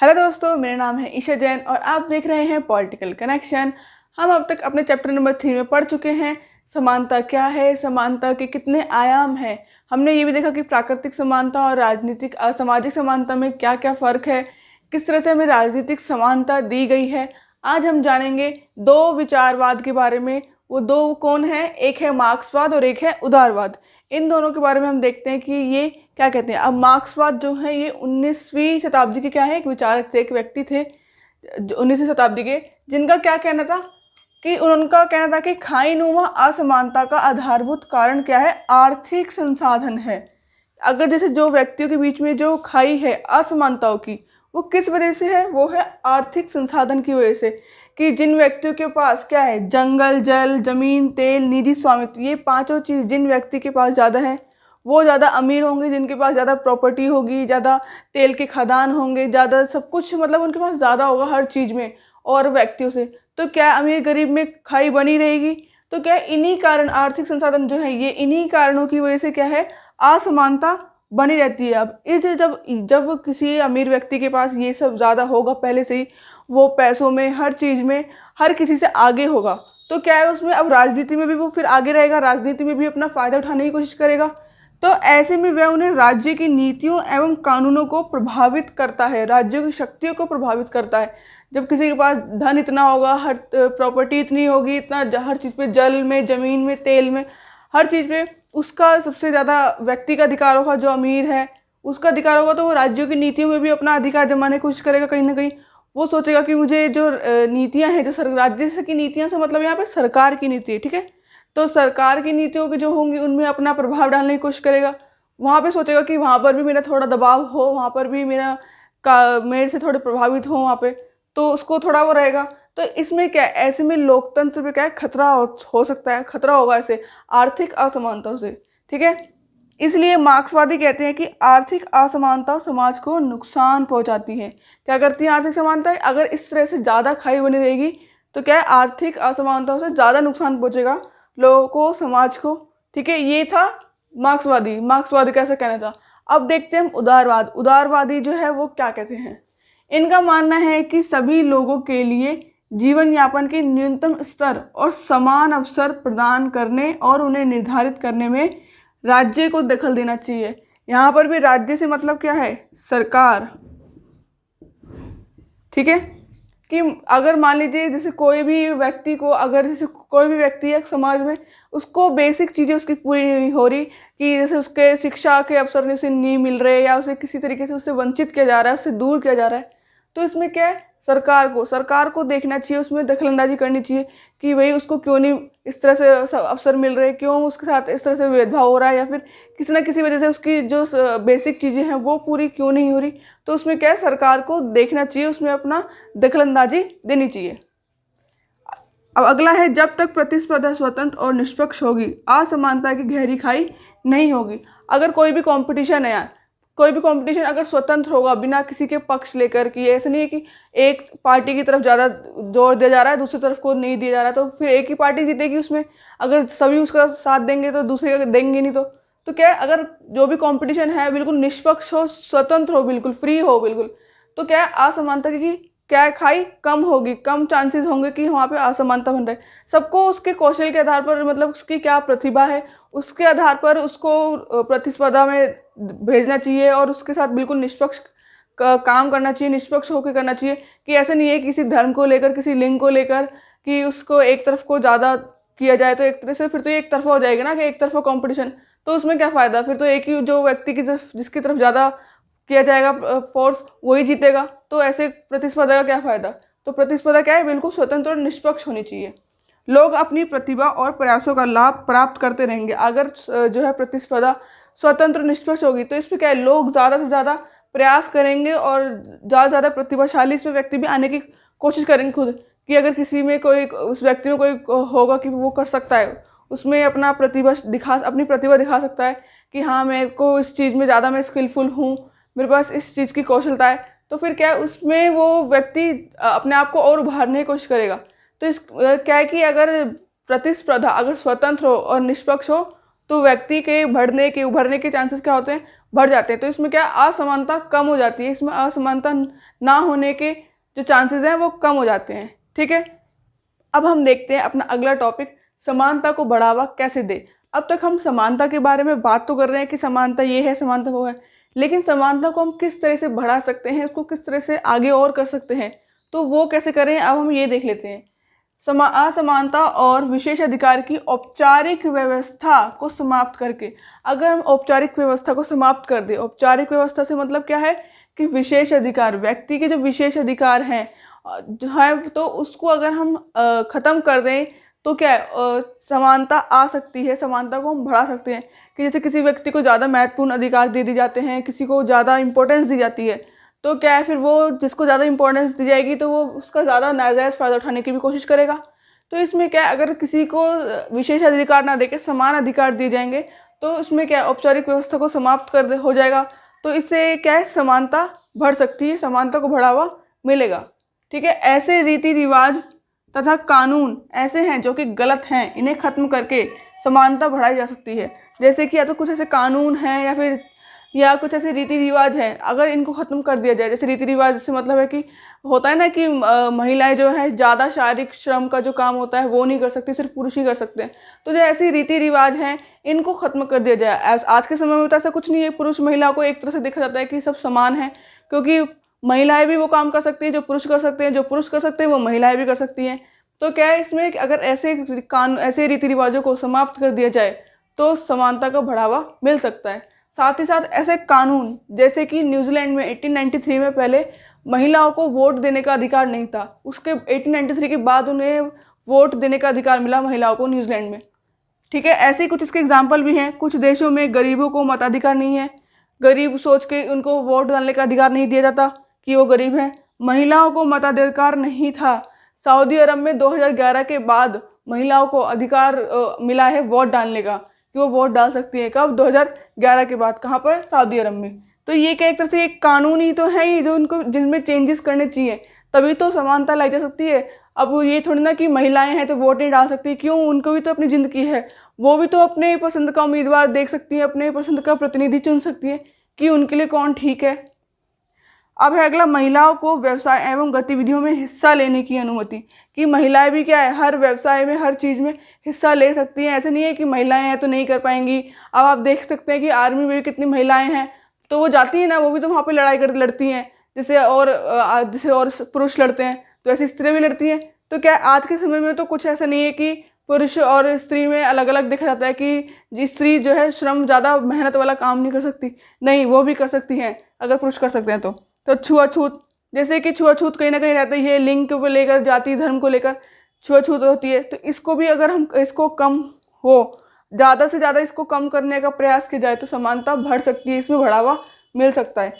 Hello दोस्तों, मेरा नाम है ईशा जैन और आप देख रहे हैं पॉलिटिकल कनेक्शन। हम अब तक अपने चैप्टर नंबर 3 में पढ़ चुके हैं समानता क्या है, समानता के कितने आयाम हैं। हमने ये भी देखा कि प्राकृतिक समानता और राजनीतिक सामाजिक समानता में क्या क्या फ़र्क है, किस तरह से हमें राजनीतिक समानता दी गई है। आज हम जानेंगे दो विचारवाद के बारे में। वो दो कौन है? एक है मार्क्सवाद और एक है उदारवाद। इन दोनों के बारे में हम देखते हैं कि ये क्या कहते हैं। अब मार्क्सवाद जो है ये 19वीं शताब्दी के क्या है, एक विचारक थे, एक व्यक्ति थे 19वीं शताब्दी के, जिनका क्या कहना था कि उनका कहना था कि खाईनुमा असमानता का आधारभूत कारण क्या है? आर्थिक संसाधन है। अगर जैसे जो व्यक्तियों के बीच में जो खाई है असमानताओं की, वो किस वजह से है? वो है आर्थिक संसाधन की वजह से। कि जिन व्यक्तियों के पास क्या है, जंगल, जल, जमीन, तेल, निजी स्वामित्व, ये पांचों चीज़ जिन व्यक्ति के पास ज़्यादा है वो ज़्यादा अमीर होंगे। जिनके पास ज़्यादा प्रॉपर्टी होगी, ज़्यादा तेल के खदान होंगे, ज़्यादा सब कुछ, मतलब उनके पास ज़्यादा होगा हर चीज़ में और व्यक्तियों से, तो क्या अमीर गरीब में खाई बनी रहेगी? तो क्या इन्हीं कारण आर्थिक संसाधन जो है ये इन्हीं कारणों की वजह से क्या है, असमानता बनी रहती है। अब इस जब जब किसी अमीर व्यक्ति के पास ये सब ज़्यादा होगा, पहले से ही वो पैसों में, हर चीज़ में, हर किसी से आगे होगा, तो क्या है उसमें अब राजनीति में भी वो फिर आगे रहेगा, राजनीति में भी अपना फ़ायदा उठाने की कोशिश करेगा। तो ऐसे में वह उन्हें राज्य की नीतियों एवं कानूनों को प्रभावित करता है, राज्यों की शक्तियों को प्रभावित करता है। जब किसी के पास धन इतना होगा, हर प्रॉपर्टी इतनी होगी, इतना हर चीज़ पे, जल में, ज़मीन में, तेल में, हर चीज़ पे उसका सबसे ज़्यादा व्यक्ति का अधिकार होगा। जो अमीर है उसका अधिकार होगा, तो वो राज्यों की नीतियों में भी अपना अधिकार जमाने की कोशिश करेगा। कहीं ना कहीं वो सोचेगा कि मुझे जो नीतियां हैं, जो राज्य की नीतियां से मतलब यहाँ पे सरकार की नीति है, ठीक है, तो सरकार की नीतियों की जो होंगी उनमें अपना प्रभाव डालने की कोशिश करेगा। वहाँ पे सोचेगा कि वहाँ पर भी मेरा थोड़ा दबाव हो, वहाँ पर भी मेरे से थोड़े प्रभावित हो वहाँ पे, तो उसको थोड़ा वो रहेगा। तो इसमें क्या, ऐसे में लोकतंत्र पे क्या है, खतरा हो सकता है, खतरा होगा ऐसे आर्थिक असमानता से, ठीक है। इसलिए मार्क्सवादी कहते हैं कि आर्थिक असमानता समाज को नुकसान पहुंचाती है। क्या करती है आर्थिक समानता? अगर इस तरह से ज़्यादा खाई बनी रहेगी तो क्या है, आर्थिक असमानताओं से ज़्यादा नुकसान पहुंचेगा लोगों को, समाज को, ठीक है। ये था मार्क्सवादी का ऐसा कहना था। अब देखते हैं हम उदारवाद। उदारवादी जो है वो क्या कहते हैं? इनका मानना है कि सभी लोगों के लिए जीवन यापन के न्यूनतम स्तर और समान अवसर प्रदान करने और उन्हें निर्धारित करने में राज्य को दखल देना चाहिए। यहाँ पर भी राज्य से मतलब क्या है? सरकार, ठीक है। कि अगर मान लीजिए जैसे कोई भी व्यक्ति को, अगर जैसे कोई भी व्यक्ति है समाज में, उसको बेसिक चीज़ें उसकी पूरी नहीं हो रही, कि जैसे उसके शिक्षा के अवसर उसे नहीं मिल रहे, या उसे किसी तरीके से उससे वंचित किया जा रहा है, उससे दूर किया जा रहा है, तो इसमें क्या है, सरकार को देखना चाहिए, उसमें दखलंदाजी करनी चाहिए कि भाई उसको क्यों नहीं इस तरह से अवसर मिल रहे, क्यों उसके साथ इस तरह से भेदभाव हो रहा है, या फिर किसी न किसी वजह से उसकी जो बेसिक चीज़ें हैं वो पूरी क्यों नहीं हो रही। तो उसमें क्या है, सरकार को देखना चाहिए, उसमें अपना दखलंदाजी देनी चाहिए। अब अगला है, जब तक प्रतिस्पर्धा स्वतंत्र और निष्पक्ष होगी असमानता की गहरी खाई नहीं होगी। अगर कोई भी कंपटीशन है यार, कोई भी कंपटीशन अगर स्वतंत्र होगा, बिना किसी के पक्ष लेकर, कि ऐसा नहीं है कि एक पार्टी की तरफ ज़्यादा जोर दिया जा रहा है, दूसरी तरफ को नहीं दिया जा रहा है, तो फिर एक ही पार्टी जीतेगी उसमें। अगर सभी उसका साथ देंगे तो दूसरे का देंगे नहीं। तो क्या है, अगर जो भी कंपटीशन है बिल्कुल निष्पक्ष हो, स्वतंत्र हो, बिल्कुल फ्री हो, बिल्कुल, तो क्या है, असमानता की क्या खाई कम होगी, कम चांसेस होंगे कि वहाँ पे असमानता बन रहे। सबको उसके कौशल के आधार पर, मतलब उसकी क्या प्रतिभा है उसके आधार पर उसको प्रतिस्पर्धा में भेजना चाहिए, और उसके साथ बिल्कुल निष्पक्ष काम करना चाहिए, निष्पक्ष होकर करना चाहिए। कि ऐसा नहीं है किसी धर्म को लेकर, किसी लिंग को लेकर कि उसको एक तरफ को ज़्यादा किया जाए, तो एक तरह से फिर तो एक तरफा हो जाएगा ना, कि एक तरफा कॉम्पिटिशन, तो उसमें क्या फ़ायदा? फिर तो एक ही जो व्यक्ति की तरफ, जिसकी तरफ ज़्यादा किया जाएगा फोर्स, वही जीतेगा। तो ऐसे प्रतिस्पर्धा का क्या फ़ायदा? तो प्रतिस्पर्धा क्या है, बिल्कुल स्वतंत्र और निष्पक्ष होनी चाहिए। लोग अपनी प्रतिभा और प्रयासों का लाभ प्राप्त करते रहेंगे। अगर जो है प्रतिस्पर्धा स्वतंत्र निष्पक्ष होगी तो इसमें क्या है, लोग ज़्यादा से ज़्यादा प्रयास करेंगे और ज़्यादा से ज़्यादा प्रतिभाशाली इसमें व्यक्ति भी आने की कोशिश करेंगे खुद। कि अगर किसी में कोई, उस व्यक्ति में कोई होगा कि वो कर सकता है, उसमें अपनी प्रतिभा दिखा सकता है कि हाँ, मेरे को इस चीज़ में ज़्यादा मैं स्किलफुल हूँ, मेरे पास इस चीज़ की कौशलता है, तो फिर क्या है, उसमें वो व्यक्ति अपने आप को और उभारने की कोशिश करेगा। तो इस क्या है कि अगर प्रतिस्पर्धा अगर स्वतंत्र हो और निष्पक्ष हो, तो व्यक्ति के उभरने के चांसेस क्या होते हैं, बढ़ जाते हैं। तो इसमें क्या असमानता कम हो जाती है, इसमें असमानता ना होने के जो चांसेस हैं वो कम हो जाते हैं। ठीक है, अब हम देखते हैं अपना अगला टॉपिक, समानता को बढ़ावा कैसे दे। अब तक हम समानता के बारे में बात तो कर रहे हैं कि समानता ये है, समानता वो है, लेकिन समानता को हम किस तरह से बढ़ा सकते हैं, उसको किस तरह से आगे और कर सकते हैं, तो वो कैसे करें अब हम ये देख लेते हैं। असमानता और विशेष अधिकार की औपचारिक व्यवस्था को समाप्त करके, अगर हम औपचारिक व्यवस्था को समाप्त कर दें, औपचारिक व्यवस्था से मतलब क्या है कि विशेष अधिकार, व्यक्ति के जो विशेष अधिकार हैं जो है, तो उसको अगर हम ख़त्म कर दें तो क्या है, समानता आ सकती है, समानता को हम बढ़ा सकते हैं। कि जैसे किसी व्यक्ति को ज़्यादा महत्वपूर्ण अधिकार दे दिए जाते हैं, किसी को ज़्यादा इंपॉर्टेंस दी जाती है, तो क्या है फिर वो जिसको ज़्यादा इंपॉर्टेंस दी जाएगी तो वो उसका ज़्यादा नाजायज़ फ़ायदा उठाने की भी कोशिश करेगा। तो इसमें क्या है, अगर किसी को विशेष अधिकार ना देके समान अधिकार दिए जाएंगे तो उसमें क्या है, औपचारिक व्यवस्था को समाप्त कर हो जाएगा। तो इससे क्या है, समानता बढ़ सकती है, समानता को बढ़ावा मिलेगा। ठीक है, ऐसे रीति रिवाज तथा कानून ऐसे हैं जो कि गलत हैं, इन्हें ख़त्म करके समानता बढ़ाई जा सकती है। जैसे कि या तो कुछ ऐसे कानून हैं या कुछ ऐसे रीति रिवाज हैं, अगर इनको ख़त्म कर दिया जाए। जैसे रीति रिवाज से मतलब है कि होता है ना कि महिलाएं जो है ज़्यादा शारीरिक श्रम का जो काम होता है वो नहीं कर सकती, सिर्फ पुरुष ही कर सकते हैं। तो जो ऐसी रीति रिवाज हैं इनको ख़त्म कर दिया जाए। आज के समय में तो ऐसा कुछ नहीं है, पुरुष महिला को एक तरह से देखा जाता है कि सब समान है, क्योंकि महिलाएं भी वो काम कर सकती हैं जो पुरुष कर सकते हैं, जो पुरुष कर सकते हैं वो महिलाएं भी कर सकती हैं। तो क्या है इसमें कि अगर ऐसे रीति रिवाजों को समाप्त कर दिया जाए तो समानता का बढ़ावा मिल सकता है। साथ ही साथ ऐसे कानून, जैसे कि न्यूजीलैंड में 1893 में पहले महिलाओं को वोट देने का अधिकार नहीं था, उसके 1893 के बाद उन्हें वोट देने का अधिकार मिला महिलाओं को न्यूजीलैंड में। ठीक है, ऐसे ही कुछ इसके एग्जाम्पल भी हैं। कुछ देशों में गरीबों को मताधिकार नहीं है, गरीब सोच के उनको वोट डालने का अधिकार नहीं दिया जाता कि वो गरीब हैं। महिलाओं को मताधिकार नहीं था। सऊदी अरब में 2011 के बाद महिलाओं को अधिकार मिला है वोट डालने का, कि वो वोट डाल सकती है। कब? 2011 के बाद। कहाँ पर? सऊदी अरब में। तो ये क्या एक तरह से एक कानून ही तो है ही जो उनको जिनमें चेंजेस करने चाहिए, तभी तो समानता लाई जा सकती है। अब ये थोड़ी ना कि महिलाएं हैं तो वोट नहीं डाल सकती, क्यों? उनको भी तो अपनी ज़िंदगी है, वो भी तो अपने पसंद का उम्मीदवार देख सकती हैं, अपने पसंद का प्रतिनिधि चुन सकती हैं कि उनके लिए कौन ठीक है। अब है अगला, महिलाओं को व्यवसाय एवं गतिविधियों में हिस्सा लेने की अनुमति। कि महिलाएं भी क्या है, हर व्यवसाय में, हर चीज़ में हिस्सा ले सकती हैं। ऐसे नहीं है कि महिलाएं हैं तो नहीं कर पाएंगी। अब आप देख सकते हैं कि आर्मी में भी कितनी महिलाएं हैं, तो वो जाती हैं ना, वो भी तो वहाँ पे लड़ती हैं जैसे और पुरुष लड़ते हैं, तो ऐसी स्त्रियाँ भी लड़ती हैं। तो क्या आज के समय में तो कुछ ऐसा नहीं है कि पुरुष और स्त्री में अलग अलग देखा जाता है कि स्त्री जो है श्रम ज़्यादा मेहनत वाला काम नहीं कर सकती, नहीं, वो भी कर सकती हैं अगर पुरुष कर सकते हैं तो छुआछूत, जैसे कि छुआछूत कहीं ना कहीं रहता है, लिंग को लेकर, जाति धर्म को लेकर छुआछूत होती है। तो इसको भी अगर हम इसको कम हो, ज़्यादा से ज़्यादा इसको कम करने का प्रयास किया जाए तो समानता बढ़ सकती है, इसमें बढ़ावा मिल सकता है।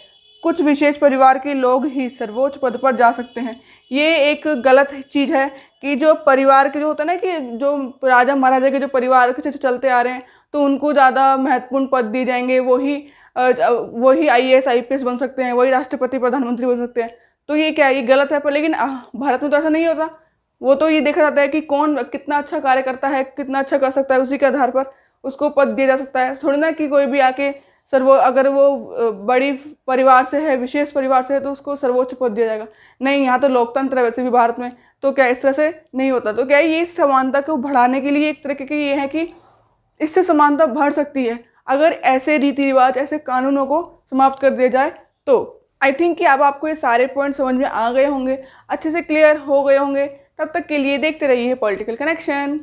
कुछ विशेष परिवार के लोग ही सर्वोच्च पद पर जा सकते हैं। ये एक गलत चीज़ है कि जो परिवार के जो होता है ना, कि जो राजा महाराजा के जो परिवार के चलते आ रहे हैं तो उनको ज़्यादा महत्वपूर्ण पद दिए जाएंगे, वही IAS IPS बन सकते हैं, वही राष्ट्रपति प्रधानमंत्री बन सकते हैं। तो ये क्या है, ये गलत है। पर लेकिन भारत में तो ऐसा नहीं होता। वो तो ये देखा जाता है कि कौन कितना अच्छा कार्य करता है, कितना अच्छा कर सकता है, उसी के आधार पर उसको पद दिया जा सकता है। थोड़ी ना कि कोई भी आके अगर वो बड़ी परिवार से है, विशेष परिवार से है, तो उसको सर्वोच्च पद दिया जाएगा। नहीं, यहाँ तो लोकतंत्र है वैसे भी भारत में, तो क्या इस तरह से नहीं होता। तो क्या ये समानता को बढ़ाने के लिए एक तरीके की ये है कि इससे समानता बढ़ सकती है अगर ऐसे रीति रिवाज, ऐसे कानूनों को समाप्त कर दिया जाए। तो आई थिंक कि अब आपको ये सारे पॉइंट समझ में आ गए होंगे, अच्छे से क्लियर हो गए होंगे। तब तक के लिए देखते रहिए पॉलिटिकल कनेक्शन।